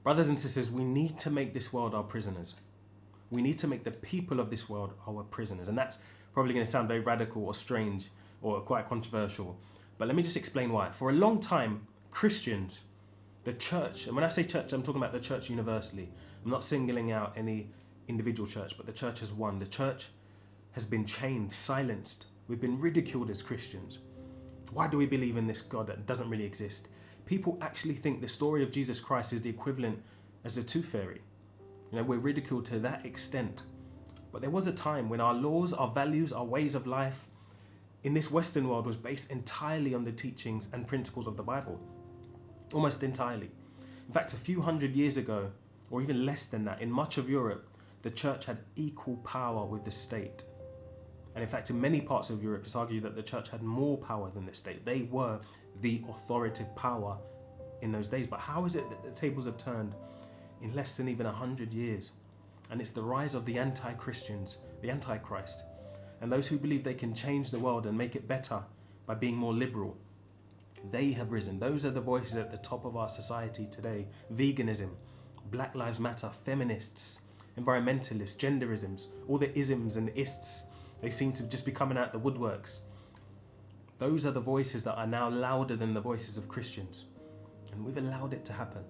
Brothers and sisters, we need to make this world our prisoners. We need to make the people of this world our prisoners. And that's probably going to sound very radical or strange or quite controversial. But let me just explain why. For a long time, Christians, the church, and when I say church, I'm talking about the church universally. I'm not singling out any individual church, but the church as one. The church has been chained, silenced. We've been ridiculed as Christians. Why do we believe in this God that doesn't really exist? People actually think the story of Jesus Christ is the equivalent as the tooth fairy. We're ridiculed to that extent. But there was a time when our laws, our values, our ways of life in this Western world was based entirely on the teachings and principles of the Bible. Almost entirely. In fact, a few hundred years ago, or even less than that, in much of Europe, the church had equal power with the state. And in fact, in many parts of Europe, it's argued that the church had more power than the state. They were the authoritative power in those days. But how is it that the tables have turned in less than even 100 years? And it's the rise of the anti-Christians, the Antichrist, and those who believe they can change the world and make it better by being more liberal. They have risen. Those are the voices at the top of our society today. Veganism, Black Lives Matter, feminists, environmentalists, genderisms, all the isms and ists. They seem to just be coming out the woodworks. Those are the voices that are now louder than the voices of Christians. And we've allowed it to happen.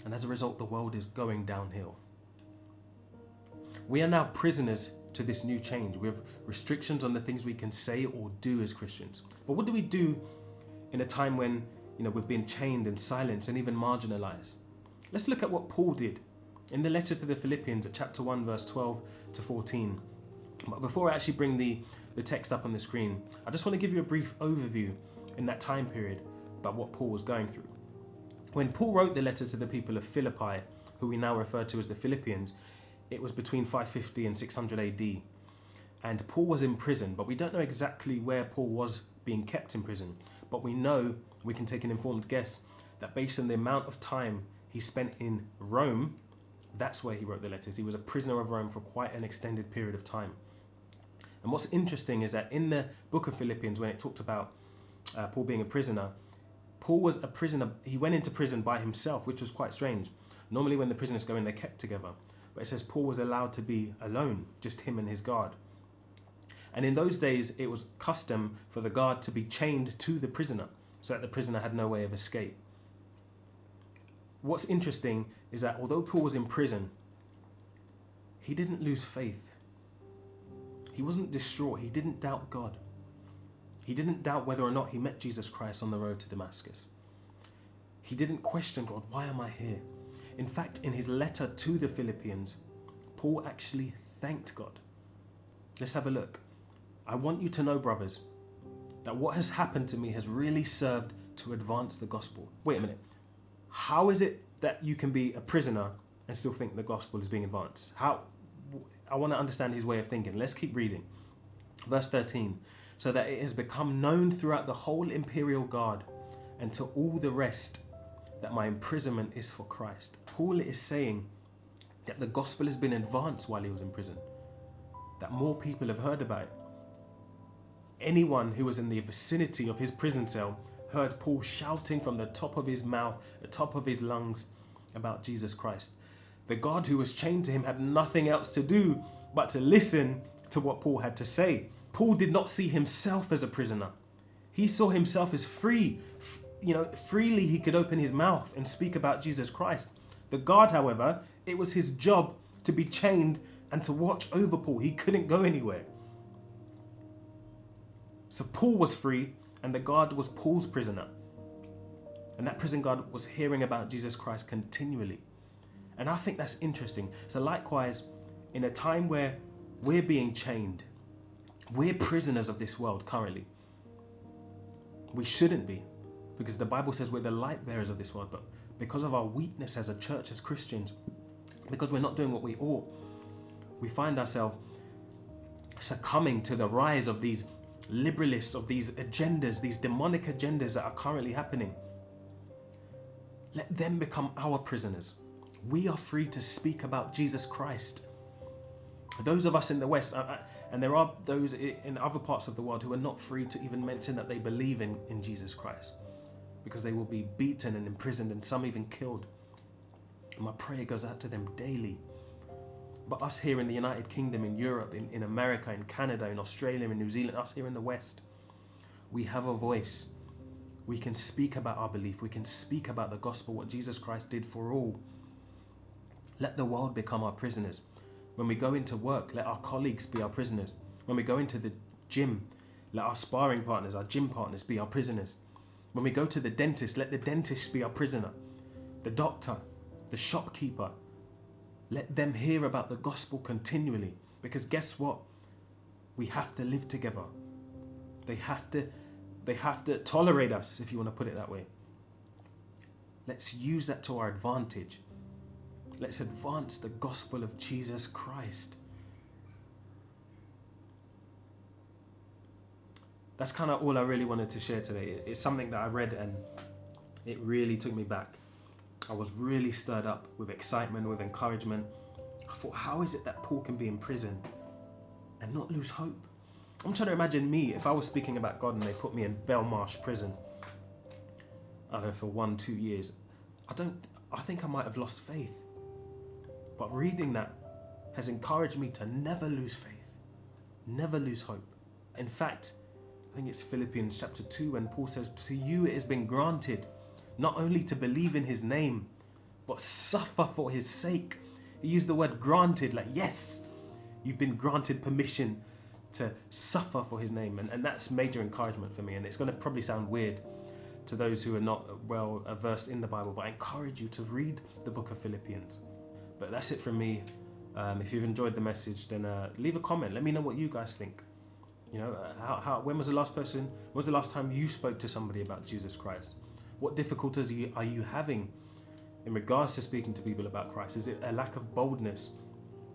And as a result, the world is going downhill. We are now prisoners to this new change. We have restrictions on the things we can say or do as Christians. But what do we do in a time when we've been chained and silenced and even marginalized? Let's look at what Paul did in the letter to the Philippians at chapter 1, verse 12 to 14. But before I actually bring the text up on the screen, I just want to give you a brief overview in that time period about what Paul was going through. When Paul wrote the letter to the people of Philippi, who we now refer to as the Philippians, it was between 550 and 600 AD. And Paul was in prison, but we don't know exactly where Paul was being kept in prison. But we know, we can take an informed guess, that based on the amount of time he spent in Rome, that's where he wrote the letters. He was a prisoner of Rome for quite an extended period of time. And what's interesting is that in the book of Philippians, when it talked about Paul being a prisoner, Paul was a prisoner. He went into prison by himself, which was quite strange. Normally when the prisoners go in, they're kept together. But it says Paul was allowed to be alone, just him and his guard. And in those days, it was custom for the guard to be chained to the prisoner, so that the prisoner had no way of escape. What's interesting is that although Paul was in prison, he didn't lose faith. He wasn't distraught. He didn't doubt God. He didn't doubt whether or not he met Jesus Christ on the road to Damascus. He didn't question God, why am I here? In fact, in his letter to the Philippians, Paul actually thanked God. Let's have a look. I want you to know, brothers, that what has happened to me has really served to advance the gospel. Wait a minute. How is it that you can be a prisoner and still think the gospel is being advanced? I want to understand his way of thinking. Let's keep reading. Verse 13. So that it has become known throughout the whole imperial guard and to all the rest that my imprisonment is for Christ. Paul is saying that the gospel has been advanced while he was in prison, that more people have heard about it. Anyone who was in the vicinity of his prison cell heard Paul shouting from the top of his mouth, the top of his lungs, about Jesus Christ. The guard who was chained to him had nothing else to do but to listen to what Paul had to say. Paul did not see himself as a prisoner. He saw himself as free. Freely he could open his mouth and speak about Jesus Christ. The guard, however, it was his job to be chained and to watch over Paul. He couldn't go anywhere. So Paul was free and the guard was Paul's prisoner. And that prison guard was hearing about Jesus Christ continually. And I think that's interesting. So likewise, in a time where we're being chained, we're prisoners of this world currently. We shouldn't be, because the Bible says we're the light bearers of this world, but because of our weakness as a church, as Christians, because we're not doing what we ought, we find ourselves succumbing to the rise of these liberalists, of these agendas, these demonic agendas that are currently happening. Let them become our prisoners. We are free to speak about Jesus Christ. Those of us in the West, and there are those in other parts of the world who are not free to even mention that they believe in Jesus Christ, because they will be beaten and imprisoned and some even killed. My prayer goes out to them daily. But us here in the United Kingdom, in Europe, in America, in Canada, in Australia, in New Zealand, us here in the West, we have a voice. We can speak about our belief. We can speak about the gospel, what Jesus Christ did for all. Let the world become our prisoners. When we go into work, let our colleagues be our prisoners. When we go into the gym, let our sparring partners, our gym partners be our prisoners. When we go to the dentist, let the dentist be our prisoner. The doctor, the shopkeeper, let them hear about the gospel continually. Because guess what? We have to live together. They have to tolerate us, if you want to put it that way. Let's use that to our advantage. Let's advance the gospel of Jesus Christ. That's kind of all I really wanted to share today. It's something that I read and it really took me back. I was really stirred up with excitement, with encouragement. I thought, how is it that Paul can be in prison and not lose hope? I'm trying to imagine me, if I was speaking about God and they put me in Belmarsh prison, I don't know, for 1-2 years. I think I might have lost faith. But reading that has encouraged me to never lose faith, never lose hope. In fact, I think it's Philippians chapter 2 when Paul says, to you it has been granted not only to believe in his name, but suffer for his sake. He used the word granted, like, yes, you've been granted permission to suffer for his name. And that's major encouragement for me. And it's going to probably sound weird to those who are not well versed in the Bible, but I encourage you to read the book of Philippians. But that's it from me. If you've enjoyed the message, then leave a comment. Let me know what you guys think. You know, when was the last time you spoke to somebody about Jesus Christ? What difficulties are you having in regards to speaking to people about Christ? Is it a lack of boldness?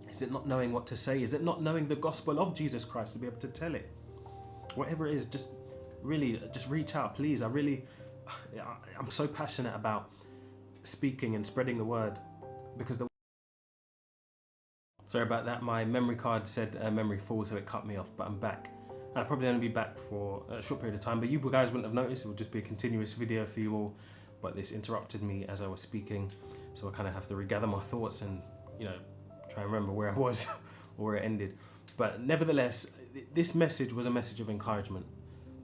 Is it not knowing what to say? Is it not knowing the gospel of Jesus Christ to be able to tell it? Whatever it is, just reach out, please. I'm so passionate about speaking and spreading the word because sorry about that. My memory card said memory full, so it cut me off, but I'm back. I'll probably only be back for a short period of time, but you guys wouldn't have noticed. It would just be a continuous video for you all, but this interrupted me as I was speaking, so I kind of have to regather my thoughts and, you know, try and remember where I was or where it ended. But nevertheless, this message was a message of encouragement.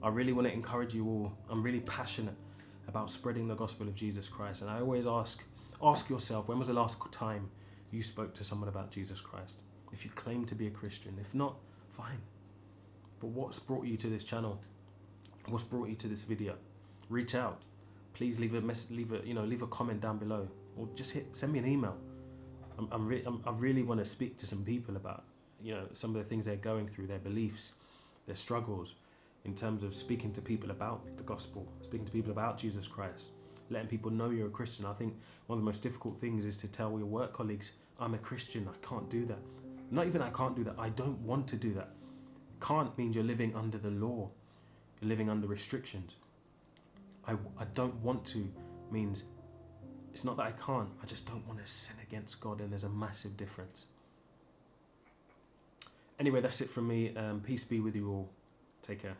I really want to encourage you all. I'm really passionate about spreading the gospel of Jesus Christ, and I always ask yourself, when was the last time you spoke to someone about Jesus Christ? If you claim to be a Christian, if not, fine. But what's brought you to this channel? What's brought you to this video? Reach out. Please leave a message, leave a comment down below, or just send me an email. I really want to speak to some people about, you know, some of the things they're going through, their beliefs, their struggles, in terms of speaking to people about the gospel, speaking to people about Jesus Christ, letting people know you're a Christian. I think one of the most difficult things is to tell your work colleagues, I'm a Christian, I can't do that. Not even I can't do that, I don't want to do that. Can't means you're living under the law. You're living under restrictions. I don't want to means it's not that I can't, I just don't want to sin against God, and there's a massive difference. Anyway, that's it from me. Peace be with you all. Take care.